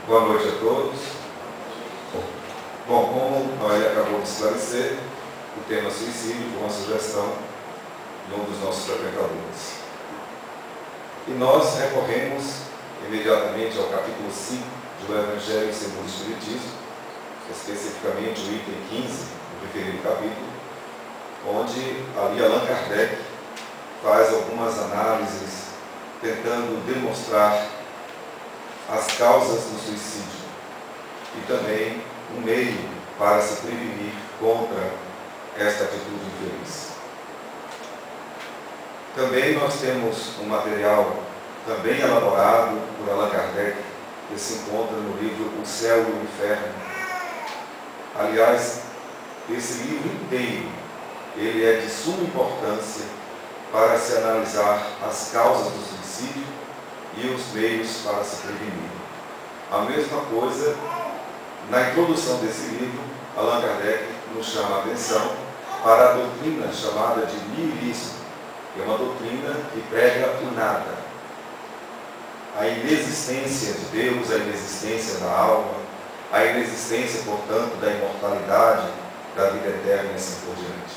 Boa noite a todos. Bom, como a Maria acabou de esclarecer, o tema suicídio foi uma sugestão de um dos nossos frequentadores. E nós recorremos imediatamente ao capítulo 5 do Evangelho segundo o Espiritismo, especificamente o item 15 do referido capítulo, onde ali Allan Kardec faz algumas análises tentando demonstrar as causas do suicídio e também um meio para se prevenir contra esta atitude infeliz. Também nós temos um material também elaborado por Allan Kardec, que se encontra no livro O Céu e o Inferno. Aliás, esse livro inteiro, ele é de suma importância para se analisar as causas do suicídio e os meios para se prevenir. A mesma coisa, na introdução desse livro, Allan Kardec nos chama a atenção para a doutrina chamada de niilismo, que é uma doutrina que prega o nada. A inexistência de Deus, a inexistência da alma, a inexistência, portanto, da imortalidade, da vida eterna e assim por diante,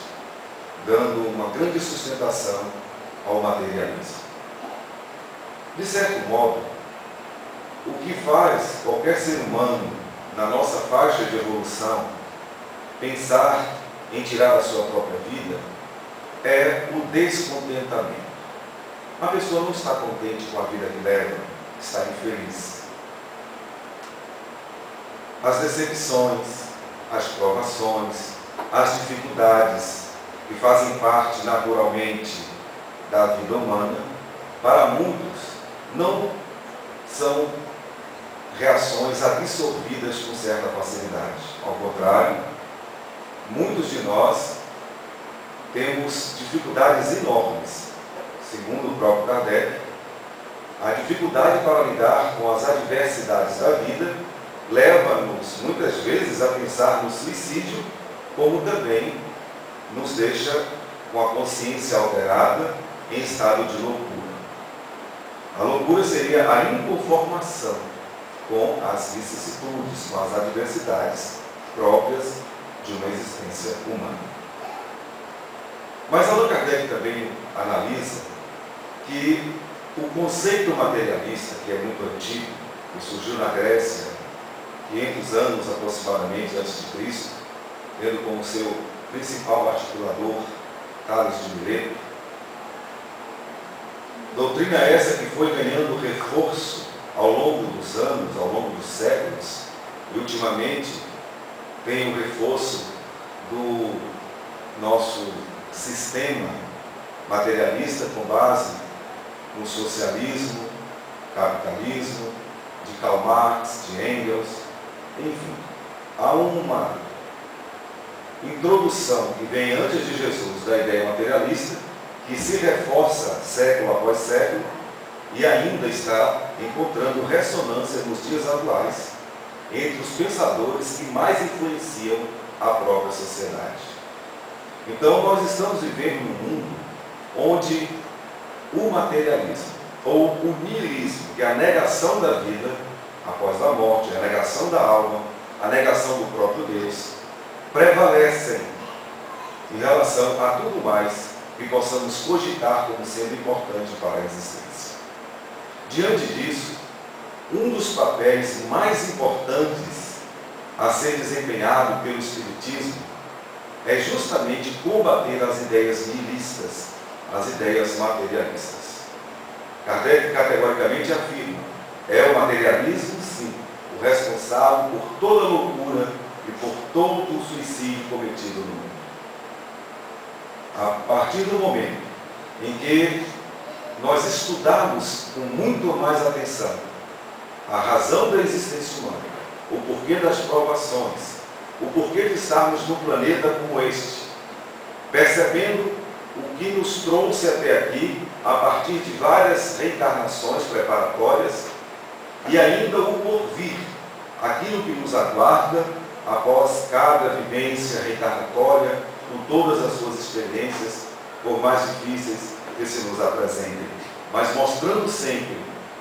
dando uma grande sustentação ao materialismo. De certo modo, o que faz qualquer ser humano, na nossa faixa de evolução, pensar em tirar a sua própria vida, é o descontentamento. A pessoa não está contente com a vida que leva, está infeliz. As decepções, as provações, as dificuldades que fazem parte naturalmente da vida humana, para muitos não são reações absorvidas com certa facilidade. Ao contrário, muitos de nós temos dificuldades enormes. Segundo o próprio Kardec, a dificuldade para lidar com as adversidades da vida leva-nos muitas vezes a pensar no suicídio, como também nos deixa com a consciência alterada em estado de loucura. A loucura seria a inconformação com as vicissitudes, com as adversidades próprias de uma existência humana. Mas Allan Kardec também analisa que o conceito materialista, que é muito antigo, que surgiu na Grécia, 500 anos aproximadamente antes de Cristo, tendo como seu principal articulador Tales de Mileto, doutrina essa que foi ganhando reforço ao longo dos anos, ao longo dos séculos, e ultimamente tem o reforço do nosso sistema materialista com base no socialismo, capitalismo, de Karl Marx, de Engels, enfim. Há uma introdução que vem antes de Jesus da ideia materialista, que se reforça século após século e ainda está encontrando ressonância nos dias atuais entre os pensadores que mais influenciam a própria sociedade. Então, nós estamos vivendo num mundo onde o materialismo, ou o niilismo, que é a negação da vida após a morte, a negação da alma, a negação do próprio Deus, prevalecem em relação a tudo mais que possamos cogitar como sendo importante para a existência. Diante disso, um dos papéis mais importantes a ser desempenhado pelo Espiritismo é justamente combater as ideias nihilistas, as ideias materialistas. Kardec categoricamente afirma: é o materialismo, sim, o responsável por toda loucura e por todo o suicídio cometido no mundo. A partir do momento em que nós estudarmos com muito mais atenção a razão da existência humana, o porquê das provações, o porquê de estarmos num planeta como este, percebendo o que nos trouxe até aqui a partir de várias reencarnações preparatórias e ainda o porvir, aquilo que nos aguarda após cada vivência reencarnatória, com todas as suas experiências, por mais difíceis que se nos apresentem, mas mostrando sempre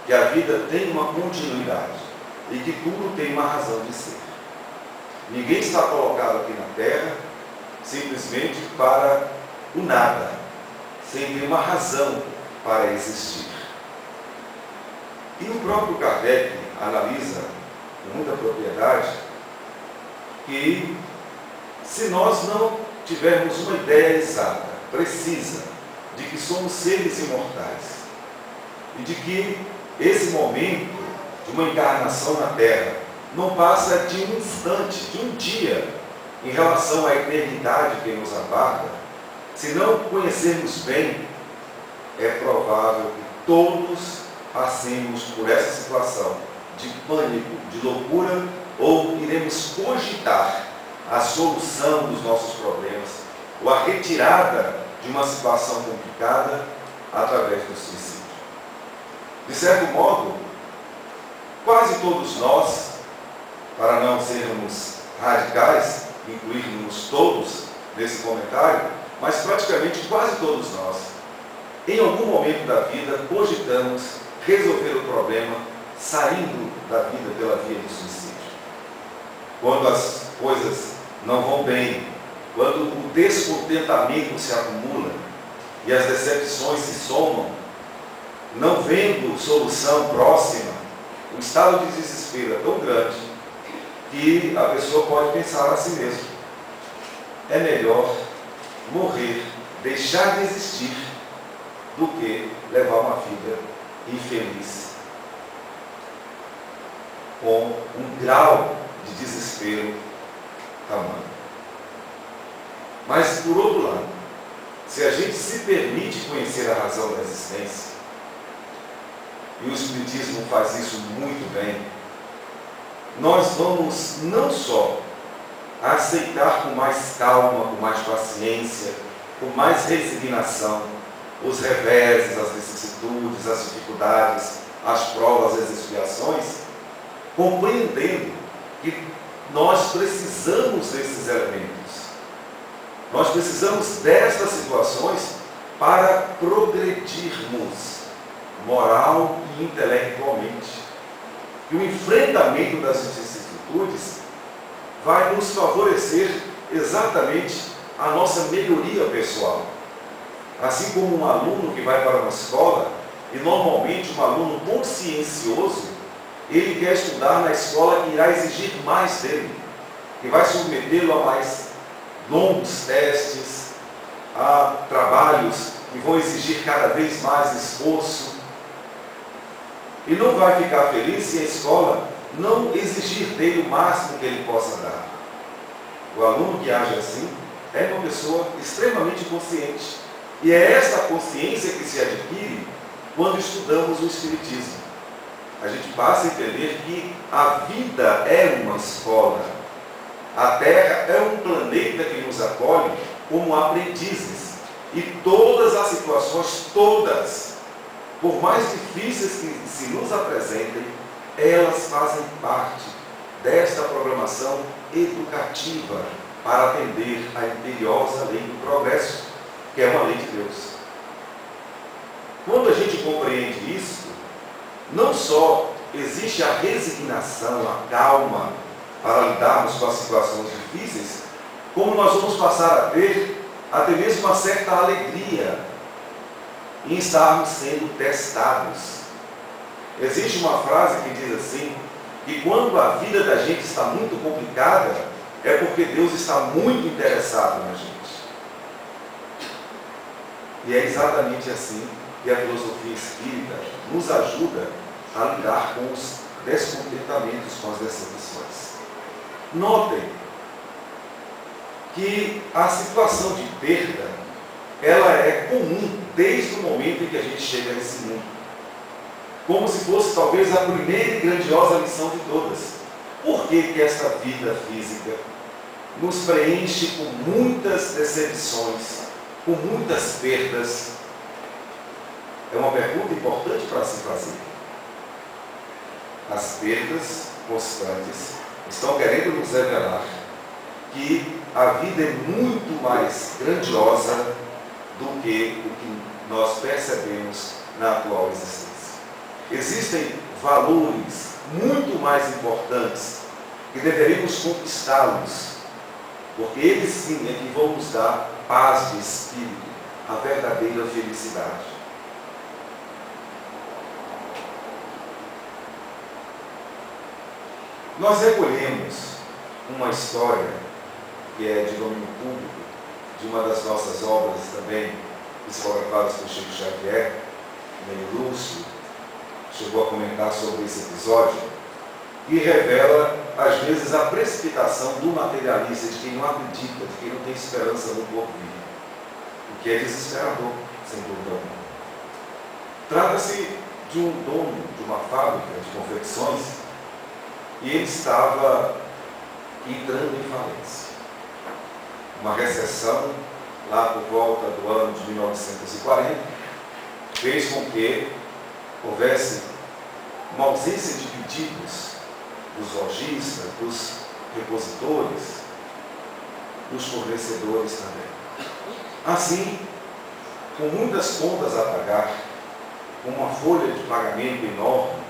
que a vida tem uma continuidade, e que tudo tem uma razão de ser. Ninguém está colocado aqui na Terra simplesmente para o nada, sem ter uma razão para existir. E o próprio Kardec analisa com muita propriedade que se nós não tivermos uma ideia exata, precisa, de que somos seres imortais e de que esse momento de uma encarnação na Terra não passa de um instante, de um dia, em relação à eternidade que nos aguarda, se não conhecermos bem, é provável que todos passemos por essa situação de pânico, de loucura, ou iremos cogitar a solução dos nossos problemas, ou a retirada de uma situação complicada através do suicídio. De certo modo, quase todos nós, para não sermos radicais, incluirmos todos nesse comentário, mas praticamente quase todos nós, em algum momento da vida, cogitamos resolver o problema saindo da vida pela via do suicídio. Quando as coisas não vão bem, quando o descontentamento se acumula e as decepções se somam, não vendo solução próxima, o estado de desespero é tão grande que a pessoa pode pensar a si mesma: é melhor morrer, deixar de existir, do que levar uma vida infeliz, com um grau de desespero tamanho. Mas, por outro lado, se a gente se permite conhecer a razão da existência, e o Espiritismo faz isso muito bem, nós vamos não só aceitar com mais calma, com mais paciência, com mais resignação, os reveses, as vicissitudes, as dificuldades, as provas, as expiações, compreendendo que nós precisamos desses elementos. Nós precisamos destas situações para progredirmos moral e intelectualmente. E o enfrentamento das vicissitudes vai nos favorecer exatamente a nossa melhoria pessoal. Assim como um aluno que vai para uma escola, e normalmente um aluno consciencioso, ele quer estudar na escola que irá exigir mais dele, que vai submetê-lo a mais longos testes, a trabalhos que vão exigir cada vez mais esforço. E não vai ficar feliz se a escola não exigir dele o máximo que ele possa dar. O aluno que age assim é uma pessoa extremamente consciente. E é essa consciência que se adquire quando estudamos o Espiritismo. A gente passa a entender que a vida é uma escola. A Terra é um planeta que nos acolhe como aprendizes. E todas as situações, todas, por mais difíceis que se nos apresentem, elas fazem parte desta programação educativa para atender à imperiosa lei do progresso, que é uma lei de Deus. Quando a gente compreende isso, não só existe a resignação, a calma para lidarmos com as situações difíceis, como nós vamos passar a ter até mesmo uma certa alegria em estarmos sendo testados. Existe uma frase que diz assim, que quando a vida da gente está muito complicada, é porque Deus está muito interessado na gente. E é exatamente assim que a filosofia espírita nos ajuda a lidar com os descontentamentos, com as decepções. Notem que a situação de perda, ela é comum desde o momento em que a gente chega nesse mundo. Como se fosse talvez a primeira e grandiosa lição de todas. Por que esta vida física nos preenche com muitas decepções, com muitas perdas? É uma pergunta importante para se fazer. As perdas constantes estão querendo nos revelar que a vida é muito mais grandiosa do que o que nós percebemos na atual existência. Existem valores muito mais importantes que deveríamos conquistá-los, porque eles sim é que vão nos dar paz de espírito, a verdadeira felicidade. Nós recolhemos uma história que é de domínio público, de uma das nossas obras também, psicografadas por Chico Xavier, meio lúcido, chegou a comentar sobre esse episódio, e revela, às vezes, a precipitação do materialista, de quem não acredita, de quem não tem esperança no porvir, o que é desesperador, sem dúvida alguma. Trata-se de um dono de uma fábrica de confecções, e ele estava entrando em falência. Uma recessão, lá por volta do ano de 1940, fez com que houvesse uma ausência de pedidos dos lojistas, dos repositores, dos fornecedores também. Assim, com muitas contas a pagar, com uma folha de pagamento enorme,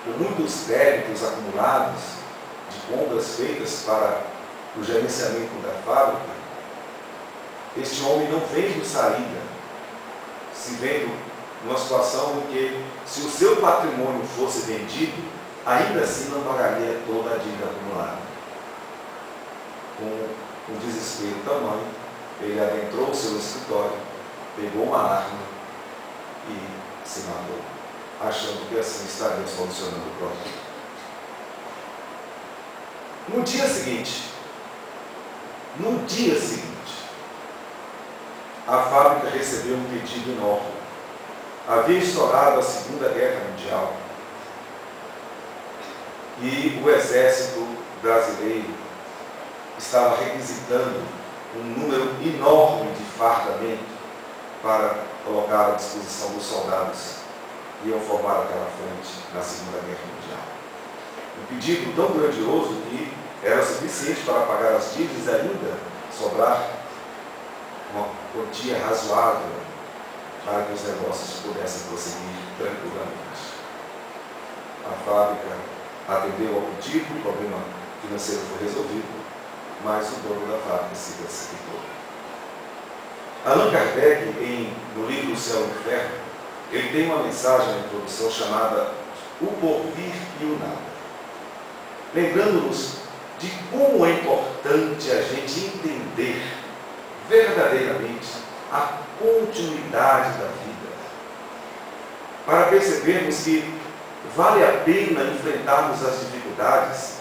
com muitos débitos acumulados de compras feitas para o gerenciamento da fábrica, este homem não vendo saída, se vendo numa situação em que, se o seu patrimônio fosse vendido, ainda assim não pagaria toda a dívida acumulada. Com um desespero tamanho, ele adentrou o seu escritório, pegou uma arma e se matou, achando que assim estaria solucionando o problema. No dia seguinte, a fábrica recebeu um pedido enorme. Havia estourado a Segunda Guerra Mundial e o exército brasileiro estava requisitando um número enorme de fardamento para colocar à disposição dos soldados que iam formar aquela frente na Segunda Guerra Mundial. Um pedido tão grandioso que era suficiente para pagar as dívidas e ainda sobrar uma quantia razoável para que os negócios pudessem prosseguir tranquilamente. A fábrica atendeu ao pedido, o problema financeiro foi resolvido, mas o dono da fábrica se precipitou. Allan Kardec, no livro O Céu e o Inferno, ele tem uma mensagem na introdução chamada O Porvir e o Nada, lembrando-nos de como é importante a gente entender verdadeiramente a continuidade da vida, para percebermos que vale a pena enfrentarmos as dificuldades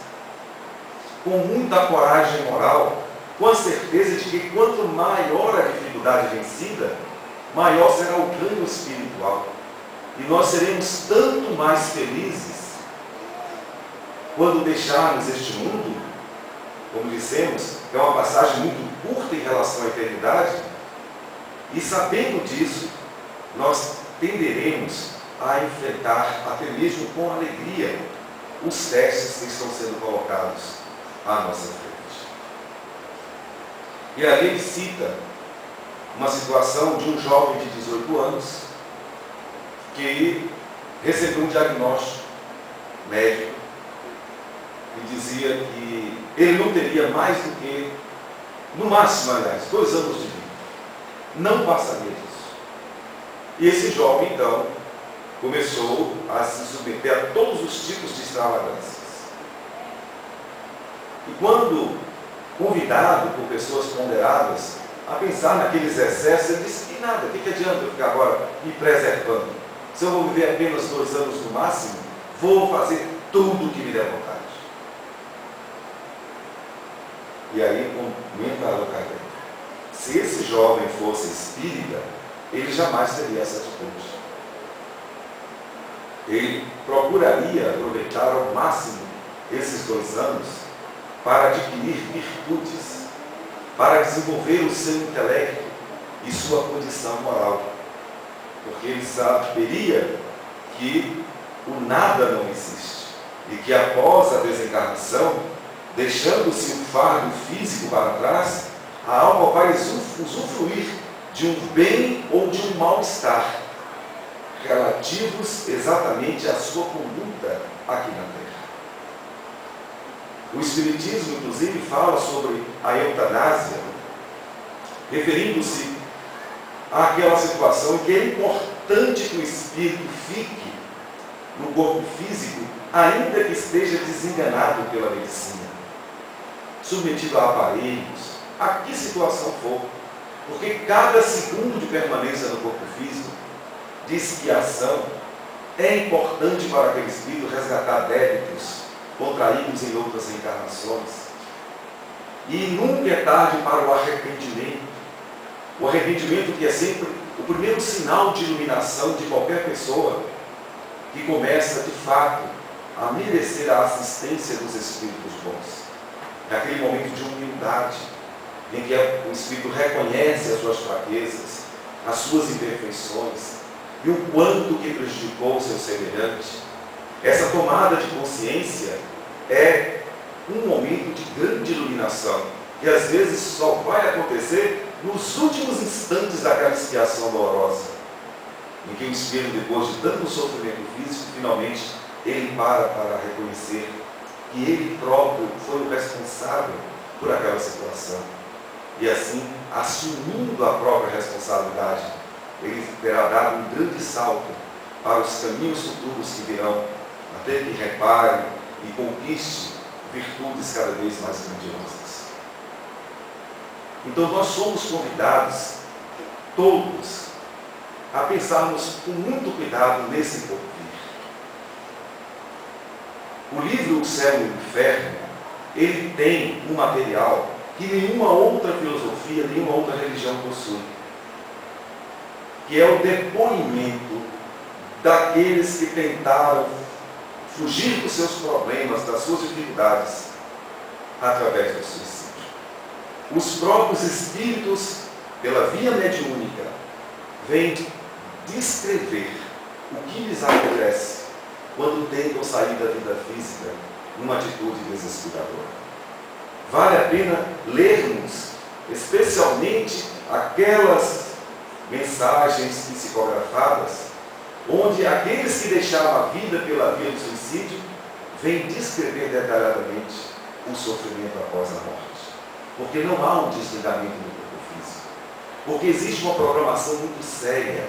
com muita coragem moral, com a certeza de que quanto maior a dificuldade vencida, maior será o ganho espiritual. E nós seremos tanto mais felizes quando deixarmos este mundo, como dissemos, que é uma passagem muito curta em relação à eternidade, e sabendo disso, nós tenderemos a enfrentar, até mesmo com alegria, os testes que estão sendo colocados à nossa frente. E ali ele cita uma situação de um jovem de 18 anos que recebeu um diagnóstico médico e dizia que ele não teria mais do que, no máximo, aliás, 2 anos de vida. Não passaria disso. E esse jovem, então, começou a se submeter a todos os tipos de extravagâncias. E quando convidado por pessoas ponderadas a pensar naqueles excessos, ele disse que nada, o que adianta eu ficar agora me preservando? Se eu vou viver apenas 2 anos no máximo, vou fazer tudo o que me der vontade. E aí comenta Allan Kardec: se esse jovem fosse espírita, ele jamais teria essa atitude. Ele procuraria aproveitar ao máximo esses 2 anos para adquirir virtudes, para desenvolver o seu intelecto e sua condição moral, porque ele saberia que o nada não existe e que após a desencarnação, deixando-se o fardo físico para trás, a alma vai usufruir de um bem ou de um mal-estar. relativos exatamente à sua conduta aqui na Terra. O Espiritismo, inclusive, fala sobre a eutanásia, referindo-se àquela situação em que é importante que o espírito fique no corpo físico, ainda que esteja desenganado pela medicina, submetido a aparelhos, a que situação for. Porque cada segundo de permanência no corpo físico, de expiação, é importante para aquele espírito resgatar débitos contraídos em outras encarnações. E nunca é tarde para o arrependimento. O arrependimento que é sempre o primeiro sinal de iluminação de qualquer pessoa que começa, de fato, a merecer a assistência dos Espíritos bons. É aquele momento de humildade, em que o Espírito reconhece as suas fraquezas, as suas imperfeições, e o quanto que prejudicou o seu semelhante. Essa tomada de consciência é um momento de grande iluminação, que às vezes só vai acontecer nos últimos instantes daquela expiação dolorosa, em que o espírito, depois de tanto sofrimento físico, finalmente ele para reconhecer que ele próprio foi o responsável por aquela situação. E assim, assumindo a própria responsabilidade, ele terá dado um grande salto para os caminhos futuros que virão, até que repare e conquiste virtudes cada vez mais grandiosas. Então nós somos convidados, todos, a pensarmos com muito cuidado nesse porvir. O livro O Céu e o Inferno, ele tem um material que nenhuma outra filosofia, nenhuma outra religião possui, que é o depoimento daqueles que tentaram fugir dos seus problemas, das suas dificuldades, através do suicídio. Os próprios espíritos, pela via mediúnica, vêm descrever o que lhes acontece quando tentam sair da vida física numa atitude desesperadora. Vale a pena lermos, especialmente aquelas mensagens psicografadas, onde aqueles que deixaram a vida pela via do suicídio vêm descrever detalhadamente o sofrimento após a morte. Porque não há um desligamento do corpo físico. Porque existe uma programação muito séria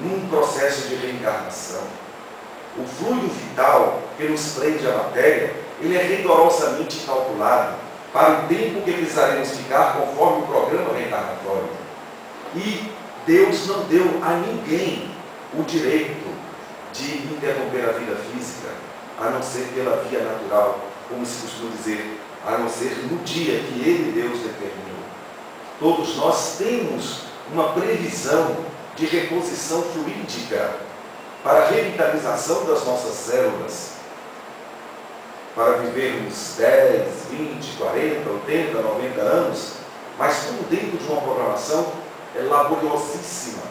num processo de reencarnação. O fluido vital que nos prende à matéria, ele é rigorosamente calculado para o tempo que precisaremos ficar conforme o programa reencarnatório. E Deus não deu a ninguém o direito de interromper a vida física, a não ser pela via natural, como se costuma dizer, a não ser no dia que Ele, Deus, determinou. Todos nós temos uma previsão de reposição fluídica para a revitalização das nossas células, para vivermos 10, 20, 40, 80, 90 anos, mas tudo dentro de uma programação laboriosíssima,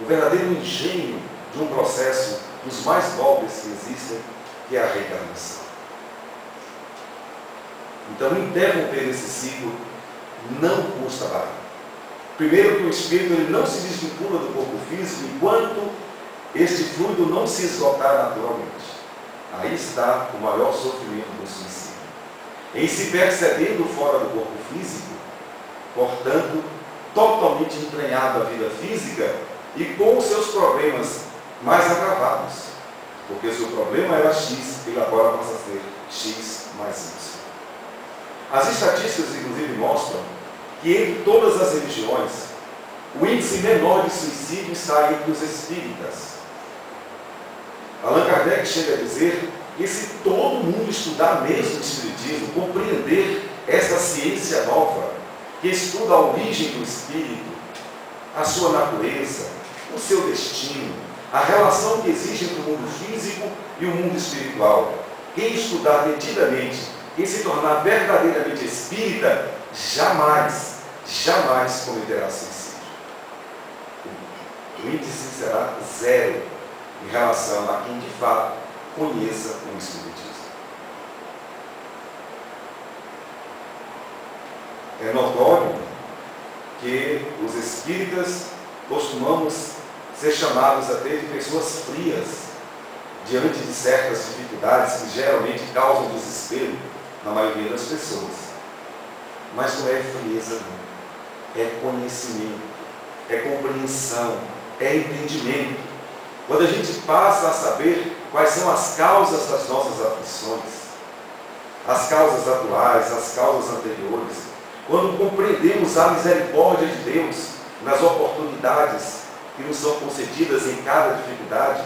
o verdadeiro engenho de um processo dos mais nobres que existem, que é a reencarnação. Então, interromper esse ciclo não custa barato. Primeiro, que o espírito ele não se desvincula do corpo físico enquanto este fluido não se esgotar naturalmente. Aí está o maior sofrimento do suicídio. Em se percebendo fora do corpo físico, portanto, totalmente entranhado à vida física e com os seus problemas mais agravados. Porque se o problema era X, ele agora passa a ser X mais Y. As estatísticas, inclusive, mostram que entre todas as religiões, o índice menor de suicídio está entre os espíritas. Allan Kardec chega a dizer que se todo mundo estudar mesmo o espiritismo, compreender essa ciência nova, que estuda a origem do espírito, a sua natureza, o seu destino, a relação que existe entre o mundo físico e o mundo espiritual, quem estudar detidamente, quem se tornar verdadeiramente espírita, jamais cometerá suicídio. O índice será zero em relação a quem de fato conheça o espiritismo. É notório que os espíritas costumamos ser chamados até de pessoas frias diante de certas dificuldades que geralmente causam desespero na maioria das pessoas. Mas não é frieza, não. É conhecimento, é compreensão, é entendimento. Quando a gente passa a saber quais são as causas das nossas aflições, as causas atuais, as causas anteriores, quando compreendemos a misericórdia de Deus nas oportunidades que nos são concedidas em cada dificuldade,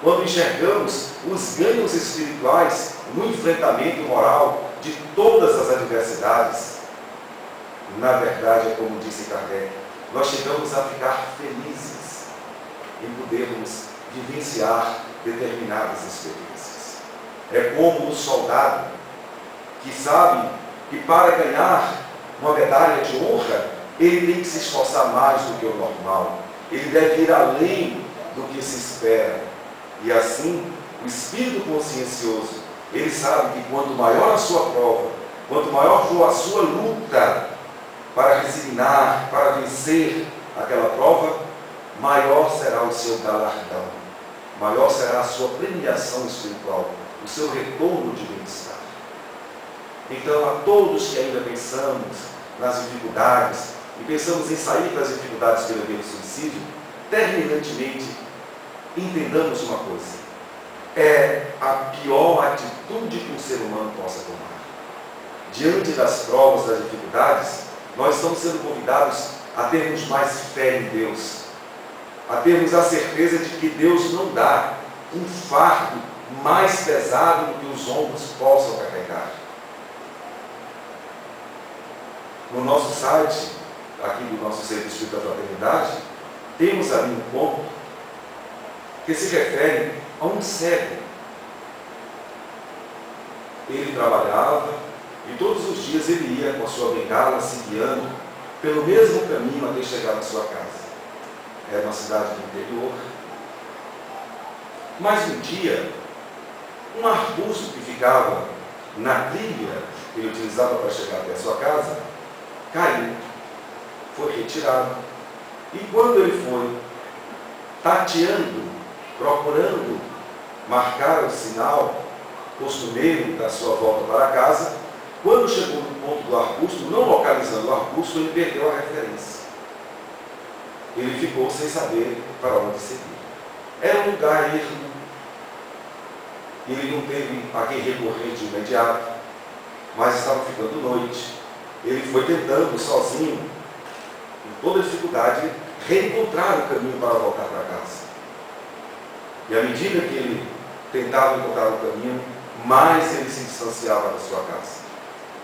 quando enxergamos os ganhos espirituais no enfrentamento moral de todas as adversidades, na verdade, é como disse Kardec, nós chegamos a ficar felizes em podermos vivenciar determinadas experiências. É como o soldado que sabe que para ganhar uma medalha de honra, ele tem que se esforçar mais do que o normal. Ele deve ir além do que se espera. E assim, o espírito consciencioso, ele sabe que quanto maior a sua prova, quanto maior for a sua luta para resignar, para vencer aquela prova, maior será o seu galardão, maior será a sua premiação espiritual, o seu retorno de bem-estar. Então, a todos que ainda pensamos nas dificuldades e pensamos em sair das dificuldades pela via do suicídio, terminantemente, entendamos uma coisa: é a pior atitude que um ser humano possa tomar. Diante das provas, das dificuldades, nós estamos sendo convidados a termos mais fé em Deus, a termos a certeza de que Deus não dá um fardo mais pesado do que os ombros possam carregar. No nosso site, aqui do nosso Centro Espírita Fraternidade, temos ali um ponto que se refere a um cego. Ele trabalhava e todos os dias ele ia com a sua bengala se guiando pelo mesmo caminho até chegar na sua casa. Era uma cidade do interior. Mas um dia, um arbusto que ficava na trilha que ele utilizava para chegar até a sua casa, caiu, foi retirado. E quando ele foi tateando, procurando marcar o sinal costumeiro da sua volta para casa, quando chegou no ponto do arbusto, não localizando o arbusto, ele perdeu a referência. Ele ficou sem saber para onde seguir. Era um lugar ermo. Ele não teve a quem recorrer de imediato, mas estava ficando noite. Ele foi tentando, sozinho, com toda dificuldade, reencontrar o caminho para voltar para casa. E à medida que ele tentava encontrar o caminho, mais ele se distanciava da sua casa.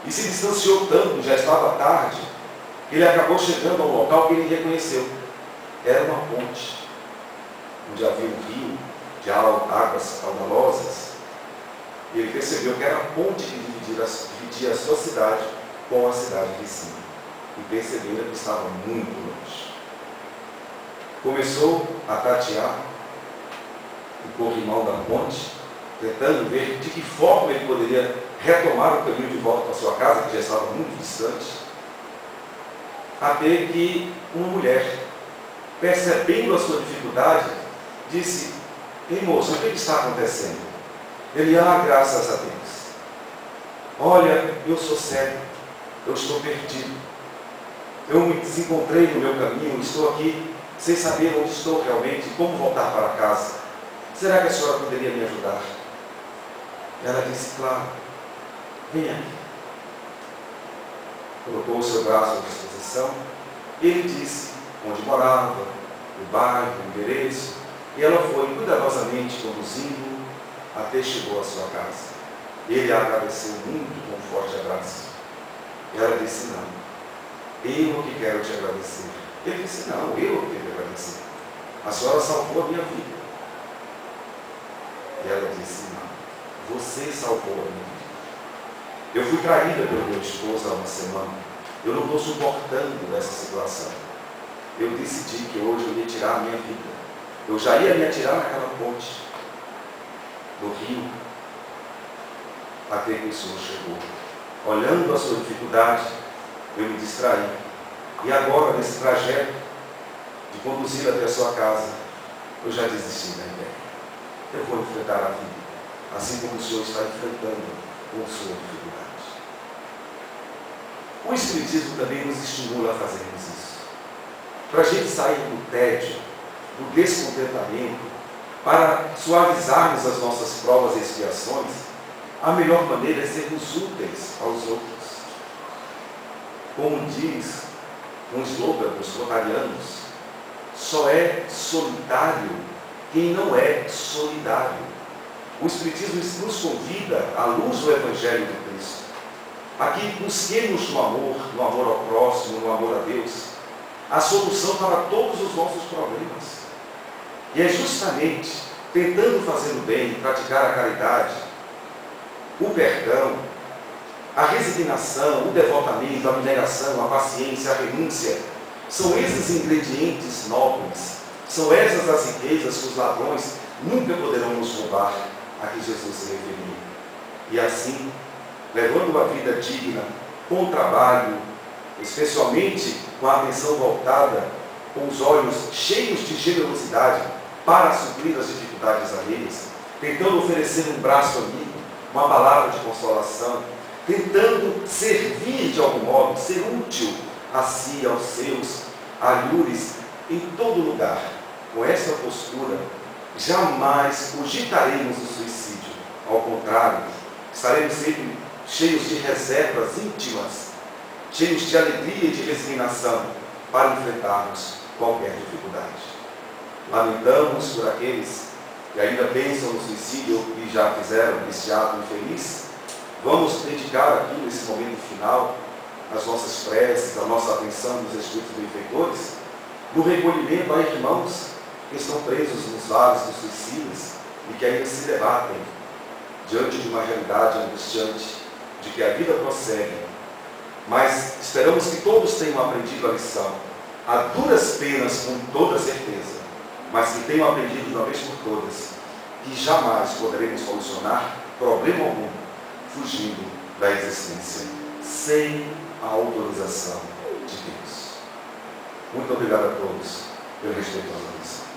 E se distanciou tanto, já estava tarde, que ele acabou chegando a um local que ele reconheceu. Era uma ponte, onde havia um rio de águas caudalosas. E ele percebeu que era a ponte que dividia a sua cidade com a cidade vizinha. E percebeu que estava muito longe. Começou a tatear o corrimão da ponte, tentando ver de que forma ele poderia retomar o caminho de volta para sua casa, que já estava muito distante, até que uma mulher, percebendo a sua dificuldade, disse: "Ei, moço, o que está acontecendo?" Ele: "Graças a Deus. Olha, eu sou cego, eu estou perdido. Eu me desencontrei no meu caminho, estou aqui sem saber onde estou realmente, como voltar para casa. Será que a senhora poderia me ajudar?" Ela disse: "Claro, venha aqui." Colocou o seu braço à disposição. Ele disse onde morava, o bairro, o endereço, e ela foi cuidadosamente conduzindo até chegou à sua casa. Ele a agradeceu muito com um forte abraço. Ela disse: "Não, eu que quero te agradecer." Ele disse: "Não, eu que quero agradecer. A senhora salvou a minha vida." E ela disse: "Não, você salvou a minha vida. Eu fui traída pelo meu esposo há uma semana. Eu não estou suportando essa situação. Eu decidi que hoje eu ia tirar a minha vida. Eu já ia me atirar naquela ponte do rio, até que o Senhor chegou. Olhando a sua dificuldade, eu me distraí. E agora, nesse trajeto de de conduzir até a sua casa, eu já desisti da ideia. Eu vou enfrentar a vida, assim como o Senhor está enfrentando com sua dificuldade. O Espiritismo também nos estimula a fazermos isso. Para a gente sair do tédio, do descontentamento, para suavizarmos as nossas provas e expiações, a melhor maneira é sermos úteis aos outros. Como diz um slogan dos rotarianos, só é solitário quem não é solidário. O Espiritismo nos convida, à luz do Evangelho de Cristo, a que busquemos no amor ao próximo, no amor a Deus, a solução para todos os nossos problemas. E é justamente tentando fazer o bem, praticar a caridade, o perdão, a resignação, o devotamento, a abnegação, a paciência, a renúncia, são esses ingredientes nobres, são essas as riquezas que os ladrões nunca poderão nos roubar, a que Jesus se referiu. E assim, levando uma vida digna, com trabalho, especialmente com a atenção voltada, com os olhos cheios de generosidade para suprir as dificuldades alheias, tentando oferecer um braço amigo, uma palavra de consolação, tentando servir de algum modo, ser útil a si, aos seus, alhures, em todo lugar. Com essa postura, jamais cogitaremos o suicídio. Ao contrário, estaremos sempre cheios de reservas íntimas, cheios de alegria e de resignação para enfrentarmos qualquer dificuldade. Lamentamos por aqueles que ainda pensam no suicídio e já fizeram esse ato infeliz. Vamos dedicar aqui, nesse momento final, as nossas preces, a nossa atenção dos espíritos benfeitores, no recolhimento a irmãos que estão presos nos lares dos suicidas e que ainda se debatem diante de uma realidade angustiante, de que a vida prossegue. Mas esperamos que todos tenham aprendido a lição, a duras penas, com toda certeza, mas que tenham aprendido de uma vez por todas que jamais poderemos solucionar problema algum fugindo da existência, sem a autorização de Deus. Muito obrigado a todos pelo respeito à lição.